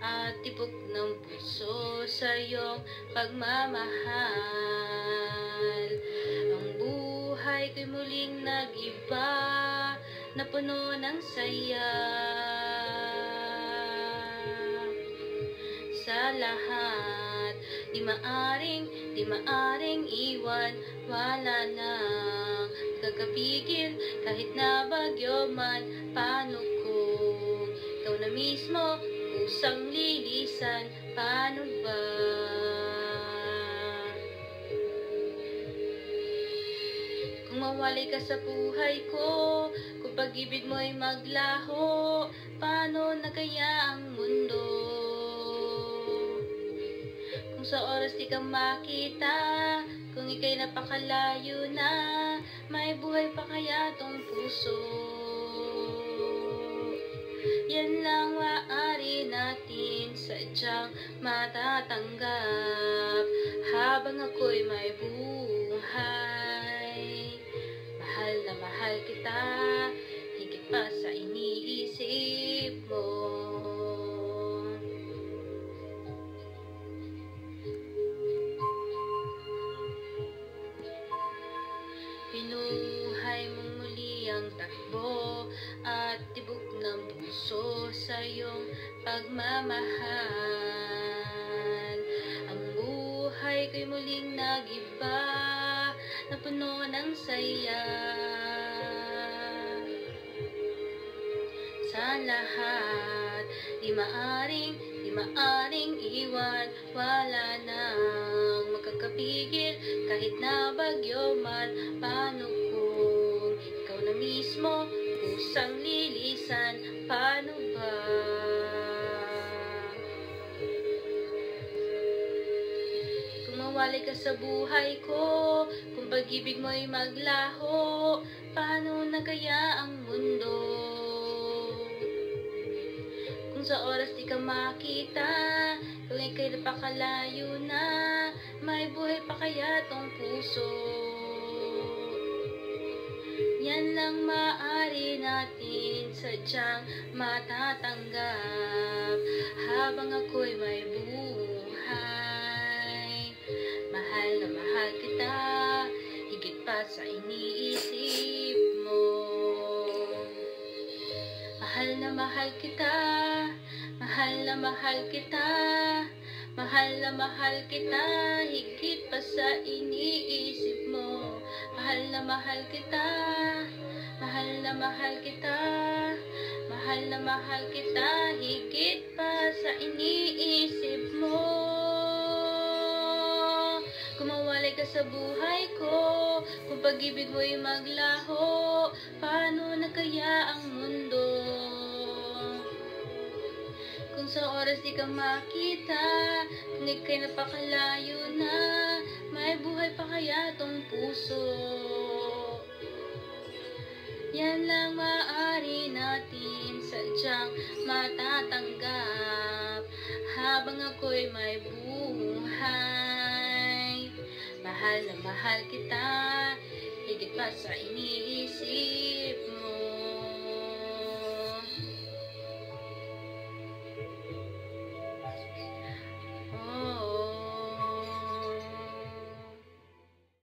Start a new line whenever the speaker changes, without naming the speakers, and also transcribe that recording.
at tibok ng puso sa iyong pagmamahal. Ang buhay ko'y muling nag-iba na puno ng saya. Sa lahat, di maaring iwan, wala nang magkakapigil kahit na bagyo man. Paano kung ikaw na mismo kusang lilisan? Paano ba? Kung mawalay ka sa buhay ko, kung pag-ibig mo'y maglaho, paano na kaya ang mundo? Kung sa oras di ka makita, kung ika'y napakalayo na, may buhay pa kaya tong puso? Yan lang maaari natin sadyang matatanggap habang ako'y may buhay. Mahal na mahal kita, higit pa sa iniisip mo. Pinuhay mong muli ang takbo at tibok ng puso sa iyong pagmamahal. Ang buhay ko'y muling nag-iba na puno ng saya. Sa lahat, di maaring iwan, wala nang makakapigil kahit na bagyo man. Paano kung ikaw na mismo kusang lilisan? Paano ba? Kung mawalay ka sa buhay ko, kung pag-ibig mo'y maglaho, paano na kaya ang mundo? Kung sa oras di ka makita, kung ika'y napakalayo na, may buhay pa kaya tong puso? Yan lang maaari natin sadyang matatanggap habang ako'y may buhay. Mahal na mahal kita, higit pa sa iniisip mo. Mahal na mahal kita, mahal na mahal kita, mahal na mahal kita, higit pa sa iniisip mo. Mahal na mahal kita, mahal na mahal kita, mahal na mahal kita, higit pa sa iniisip mo. Kung mawalay ka sa buhay ko, kung pag-ibig mo'y maglaho, paano na kaya ang mundo? Kung sa oras di ka makita, kung ika'y napakalayo na, may buhay pa kaya tong puso? Yan lang maaari natin sadyang matatanggap habang ako'y may buhay. Mahal na mahal kita, higit pa sa iniisip